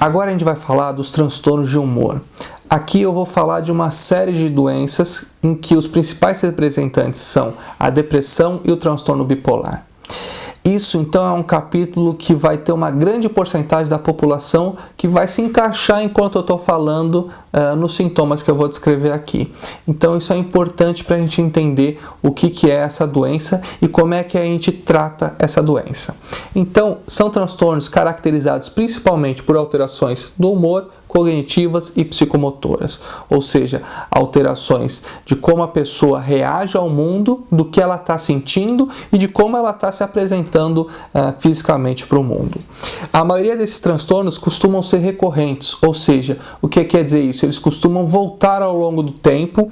Agora a gente vai falar dos transtornos de humor. Aqui eu vou falar de uma série de doenças em que os principais representantes são a depressão e o transtorno bipolar. Isso então é um capítulo que vai ter uma grande porcentagem da população que vai se encaixar enquanto eu estou falando nos sintomas que eu vou descrever aqui. Então isso é importante para a gente entender o que é essa doença e como é que a gente trata essa doença. Então são transtornos caracterizados principalmente por alterações do humor, cognitivas e psicomotoras, ou seja, alterações de como a pessoa reage ao mundo, do que ela está sentindo e de como ela está se apresentando fisicamente para o mundo. A maioria desses transtornos costumam ser recorrentes, ou seja, o que quer dizer isso? Eles costumam voltar ao longo do tempo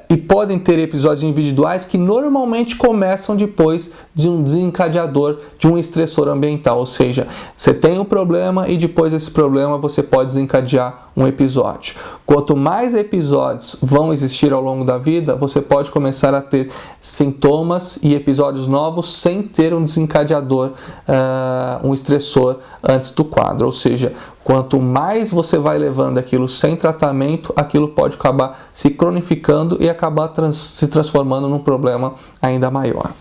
e podem ter episódios individuais que normalmente começam depois de um desencadeador, de um estressor ambiental, ou seja, você tem um problema e depois desse problema você pode desencadear um episódio. Quanto mais episódios vão existir ao longo da vida, você pode começar a ter sintomas e episódios novos sem ter um desencadeador, um estressor antes do quadro. Ou seja, quanto mais você vai levando aquilo sem tratamento, aquilo pode acabar se cronificando e acabar se transformando num problema ainda maior.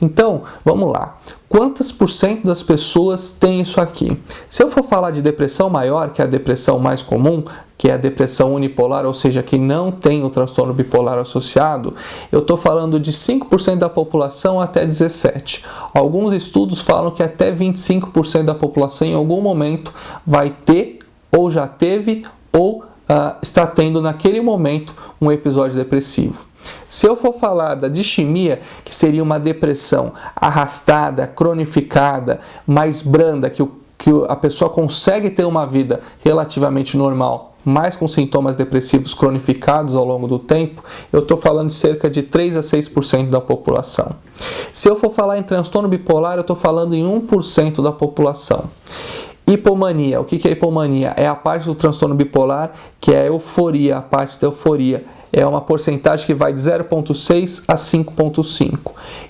Então, vamos lá. Quantos por cento das pessoas têm isso aqui? Se eu for falar de depressão maior, que é a depressão mais comum, que é a depressão unipolar, ou seja, que não tem o transtorno bipolar associado, eu estou falando de 5% da população até 17%. Alguns estudos falam que até 25% da população em algum momento vai ter, ou já teve, ou está tendo naquele momento um episódio depressivo. Se eu for falar da distimia, que seria uma depressão arrastada, cronificada, mais branda, que a pessoa consegue ter uma vida relativamente normal, mas com sintomas depressivos cronificados ao longo do tempo, eu estou falando de cerca de 3 a 6% da população. Se eu for falar em transtorno bipolar, eu estou falando em 1% da população. Hipomania, o que é hipomania? É a parte do transtorno bipolar que é a euforia, a parte da euforia. É uma porcentagem que vai de 0,6% a 5,5%.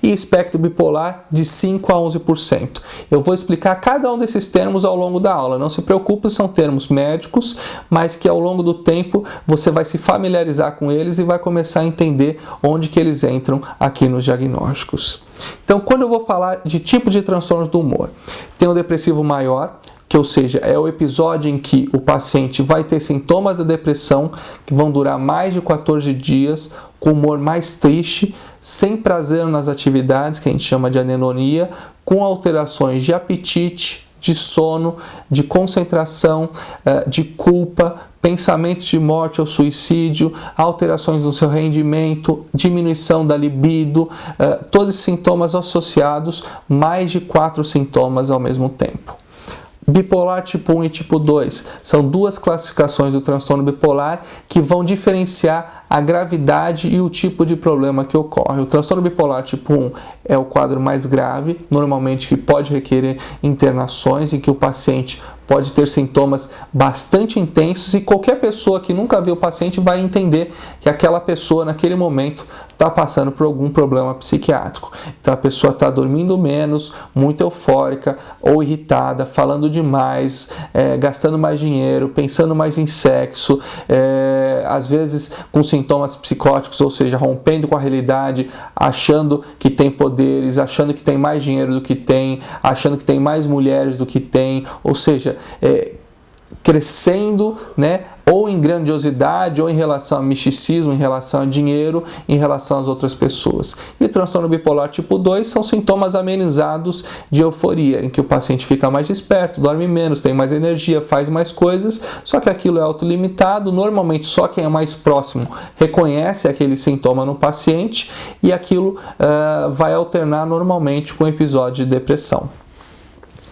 E espectro bipolar de 5% a 11%. Eu vou explicar cada um desses termos ao longo da aula. Não se preocupe, são termos médicos, mas que ao longo do tempo você vai se familiarizar com eles e vai começar a entender onde que eles entram aqui nos diagnósticos. Então, quando eu vou falar de tipos de transtornos do humor, tem o depressivo maior, que ou seja, é o episódio em que o paciente vai ter sintomas da depressão que vão durar mais de 14 dias, com humor mais triste, sem prazer nas atividades, que a gente chama de anedonia, com alterações de apetite, de sono, de concentração, de culpa, pensamentos de morte ou suicídio, alterações no seu rendimento, diminuição da libido, todos os sintomas associados, mais de 4 sintomas ao mesmo tempo. Bipolar tipo 1 e tipo 2 são duas classificações do transtorno bipolar que vão diferenciar a gravidade e o tipo de problema que ocorre. O transtorno bipolar tipo 1 é o quadro mais grave, normalmente que pode requerer internações, em que o paciente pode ter sintomas bastante intensos e qualquer pessoa que nunca viu o paciente vai entender que aquela pessoa naquele momento está passando por algum problema psiquiátrico. Então a pessoa está dormindo menos, muito eufórica ou irritada, falando demais, gastando mais dinheiro, pensando mais em sexo, às vezes com sintomas psicóticos, ou seja, rompendo com a realidade, achando que tem poderes, achando que tem mais dinheiro do que tem, achando que tem mais mulheres do que tem, ou seja, crescendo, né, ou em grandiosidade, ou em relação a misticismo, em relação a dinheiro, em relação às outras pessoas. E o transtorno bipolar tipo 2 são sintomas amenizados de euforia, em que o paciente fica mais desperto, dorme menos, tem mais energia, faz mais coisas, só que aquilo é autolimitado, normalmente só quem é mais próximo reconhece aquele sintoma no paciente e aquilo vai alternar normalmente com episódio de depressão.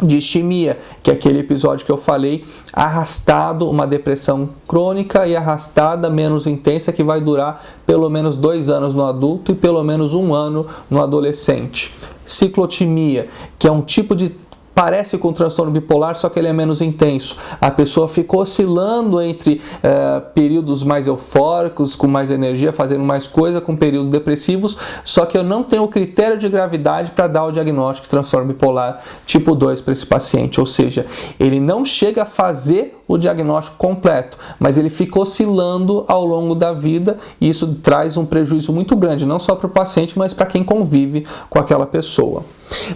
Distimia, que é aquele episódio que eu falei, arrastado, uma depressão crônica e arrastada, menos intensa, que vai durar pelo menos 2 anos no adulto e pelo menos 1 ano no adolescente. Ciclotimia, que é um tipo de parece com o transtorno bipolar, só que ele é menos intenso. A pessoa ficou oscilando entre períodos mais eufóricos, com mais energia, fazendo mais coisa, com períodos depressivos, só que eu não tenho o critério de gravidade para dar o diagnóstico de transtorno bipolar tipo 2 para esse paciente, ou seja, ele não chega a fazer o diagnóstico completo, mas ele fica oscilando ao longo da vida e isso traz um prejuízo muito grande, não só para o paciente, mas para quem convive com aquela pessoa.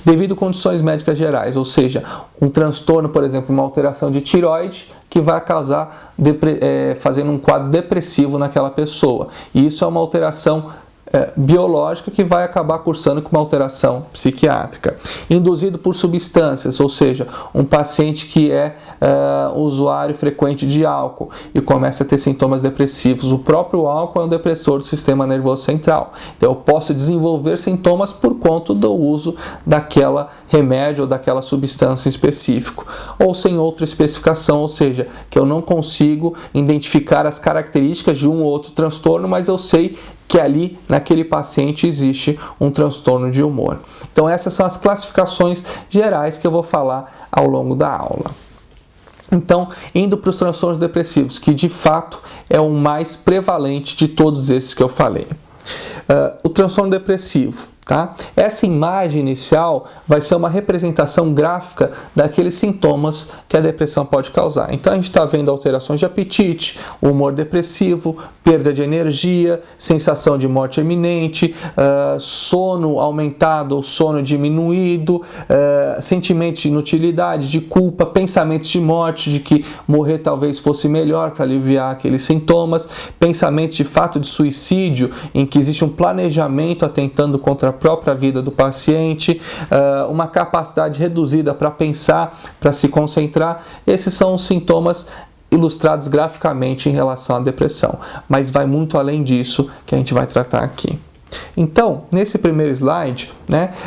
Devido a condições médicas gerais, ou seja, um transtorno, por exemplo, uma alteração de tireoide, que vai causar, fazendo um quadro depressivo naquela pessoa. E isso é uma alteração biológica que vai acabar cursando com uma alteração psiquiátrica. Induzido por substâncias, ou seja, um paciente que é usuário frequente de álcool e começa a ter sintomas depressivos. O próprio álcool é um depressor do sistema nervoso central. Então eu posso desenvolver sintomas por conta do uso daquela remédio ou daquela substância em específico. Ou sem outra especificação, ou seja, que eu não consigo identificar as características de um ou outro transtorno, mas eu sei que ali, naquele paciente, existe um transtorno de humor. Então essas são as classificações gerais que eu vou falar ao longo da aula. Então, indo para os transtornos depressivos, que de fato é o mais prevalente de todos esses que eu falei. O transtorno depressivo. Tá? Essa imagem inicial vai ser uma representação gráfica daqueles sintomas que a depressão pode causar. Então a gente está vendo alterações de apetite, humor depressivo, perda de energia, sensação de morte iminente, sono aumentado ou sono diminuído, sentimentos de inutilidade, de culpa, pensamentos de morte, de que morrer talvez fosse melhor para aliviar aqueles sintomas, pensamentos de fato de suicídio, em que existe um planejamento atentando contra a própria vida do paciente, uma capacidade reduzida para pensar, para se concentrar. Esses são os sintomas ilustrados graficamente em relação à depressão, mas vai muito além disso que a gente vai tratar aqui. Então, nesse primeiro slide,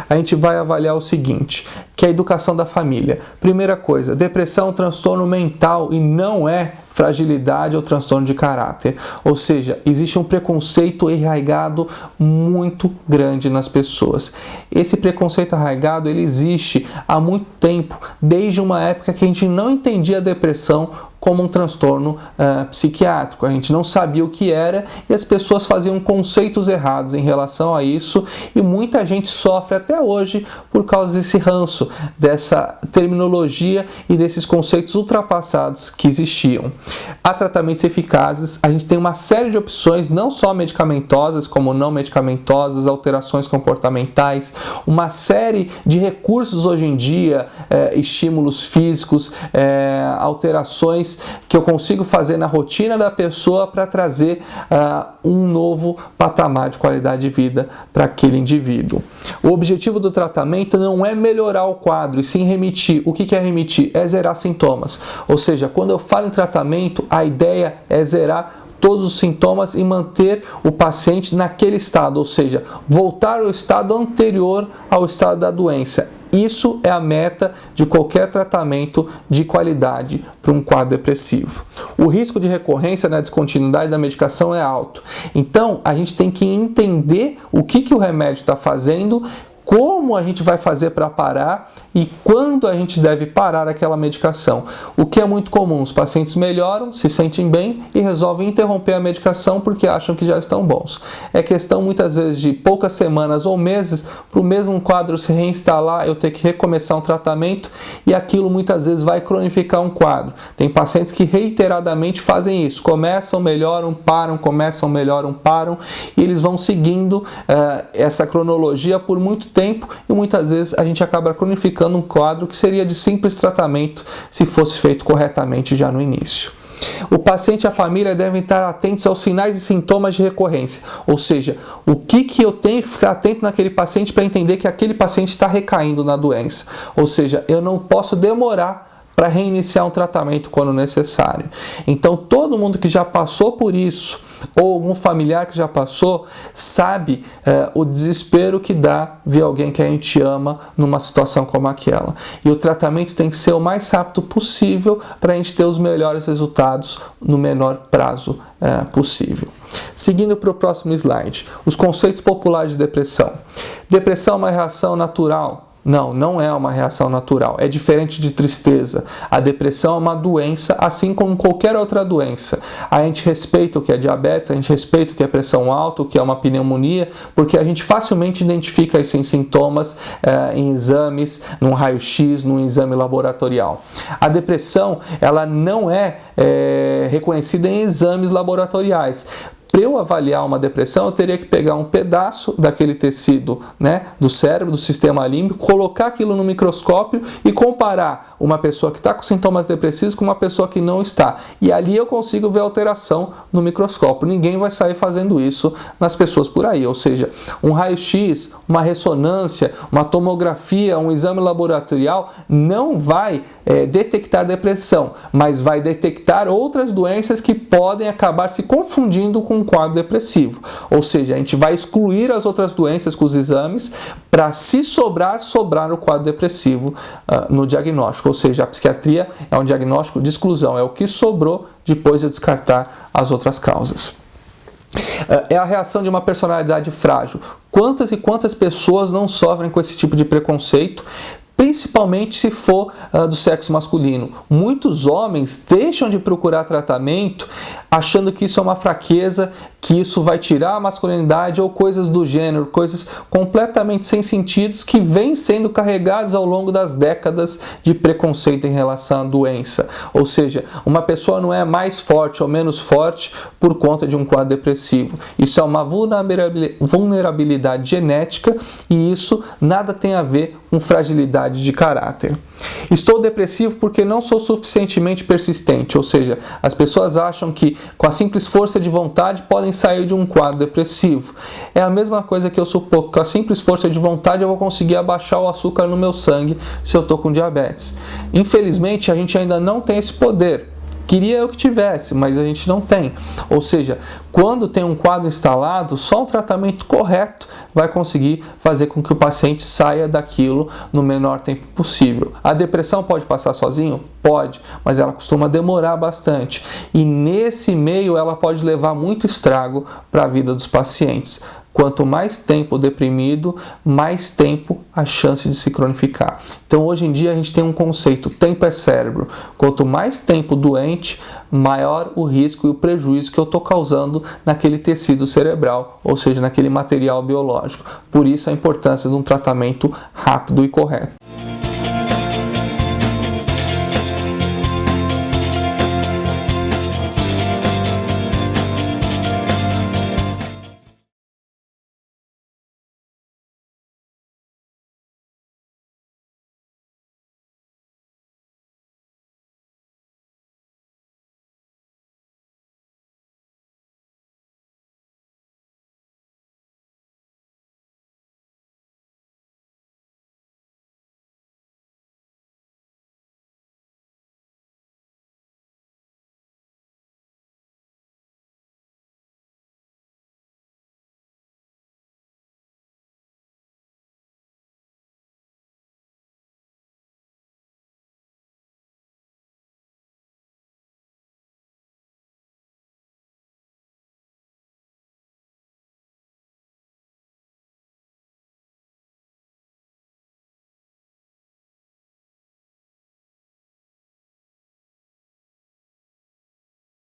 a gente vai avaliar o seguinte, que é a educação da família. Primeira coisa, depressão é um transtorno mental e não é fragilidade ou transtorno de caráter. Ou seja, existe um preconceito arraigado muito grande nas pessoas. Esse preconceito arraigado, ele existe há muito tempo, desde uma época que a gente não entendia a depressão como um transtorno psiquiátrico. A gente não sabia o que era e as pessoas faziam conceitos errados em relação a isso e muita gente sofre até hoje por causa desse ranço, dessa terminologia e desses conceitos ultrapassados que existiam. Há tratamentos eficazes, a gente tem uma série de opções, não só medicamentosas, como não medicamentosas, alterações comportamentais, uma série de recursos hoje em dia, estímulos físicos, alterações que eu consigo fazer na rotina da pessoa para trazer um novo patamar de qualidade de vida para aquele indivíduo. O objetivo do tratamento não é melhorar o quadro, e sim remitir. O que é remitir? É zerar sintomas. Ou seja, quando eu falo em tratamento, a ideia é zerar todos os sintomas e manter o paciente naquele estado, ou seja, voltar ao estado anterior ao estado da doença. Isso é a meta de qualquer tratamento de qualidade para um quadro depressivo. O risco de recorrência na descontinuidade da medicação é alto. Então, a gente tem que entender o que o remédio está fazendo, como a gente vai fazer para parar e quando a gente deve parar aquela medicação. O que é muito comum, os pacientes melhoram, se sentem bem e resolvem interromper a medicação porque acham que já estão bons. É questão muitas vezes de poucas semanas ou meses para o mesmo quadro se reinstalar, eu ter que recomeçar um tratamento e aquilo muitas vezes vai cronificar um quadro. Tem pacientes que reiteradamente fazem isso, começam, melhoram, param, começam, melhoram, param e eles vão seguindo essa cronologia por muito tempo e muitas vezes a gente acaba cronificando um quadro que seria de simples tratamento se fosse feito corretamente já no início. O paciente e a família devem estar atentos aos sinais e sintomas de recorrência, ou seja, o que eu tenho que ficar atento naquele paciente para entender que aquele paciente está recaindo na doença, ou seja, eu não posso demorar para reiniciar um tratamento quando necessário. Então, todo mundo que já passou por isso, ou algum familiar que já passou, sabe o desespero que dá ver alguém que a gente ama numa situação como aquela. E o tratamento tem que ser o mais rápido possível para a gente ter os melhores resultados no menor prazo possível. Seguindo para o próximo slide, os conceitos populares de depressão. Depressão é uma reação natural Não, não é uma reação natural. É diferente de tristeza. A depressão é uma doença, assim como qualquer outra doença. A gente respeita o que é diabetes, a gente respeita o que é pressão alta, o que é uma pneumonia, porque a gente facilmente identifica isso em sintomas, em exames, num raio-x, num exame laboratorial. A depressão, ela não é reconhecida em exames laboratoriais. Para eu avaliar uma depressão, eu teria que pegar um pedaço daquele tecido, né, do cérebro, do sistema límbico, colocar aquilo no microscópio e comparar uma pessoa que está com sintomas depressivos com uma pessoa que não está. E ali eu consigo ver alteração no microscópio. Ninguém vai sair fazendo isso nas pessoas por aí. Ou seja, um raio-x, uma ressonância, uma tomografia, um exame laboratorial não vai detectar depressão, mas vai detectar outras doenças que podem acabar se confundindo com um quadro depressivo. Ou seja, a gente vai excluir as outras doenças com os exames para, se sobrar o quadro depressivo no diagnóstico. Ou seja, a psiquiatria é um diagnóstico de exclusão, é o que sobrou depois de descartar as outras causas. É a reação de uma personalidade frágil. Quantas e quantas pessoas não sofrem com esse tipo de preconceito? Principalmente se for do sexo masculino. Muitos homens deixam de procurar tratamento achando que isso é uma fraqueza, que isso vai tirar a masculinidade ou coisas do gênero, coisas completamente sem sentido que vêm sendo carregados ao longo das décadas de preconceito em relação à doença. Ou seja, uma pessoa não é mais forte ou menos forte por conta de um quadro depressivo. Isso é uma vulnerabilidade genética e isso nada tem a ver com fragilidade de caráter. Estou depressivo porque não sou suficientemente persistente, ou seja, as pessoas acham que com a simples força de vontade podem sair de um quadro depressivo. É a mesma coisa que eu supor que com a simples força de vontade eu vou conseguir abaixar o açúcar no meu sangue se eu estou com diabetes. Infelizmente a gente ainda não tem esse poder. Queria eu que tivesse, mas a gente não tem. Ou seja, quando tem um quadro instalado, só um tratamento correto vai conseguir fazer com que o paciente saia daquilo no menor tempo possível. A depressão pode passar sozinho? Pode, mas ela costuma demorar bastante. E nesse meio ela pode levar muito estrago para a vida dos pacientes. Quanto mais tempo deprimido, mais tempo a chance de se cronificar. Então, hoje em dia, a gente tem um conceito: tempo é cérebro. Quanto mais tempo doente, maior o risco e o prejuízo que eu estou causando naquele tecido cerebral, ou seja, naquele material biológico. Por isso, a importância de um tratamento rápido e correto.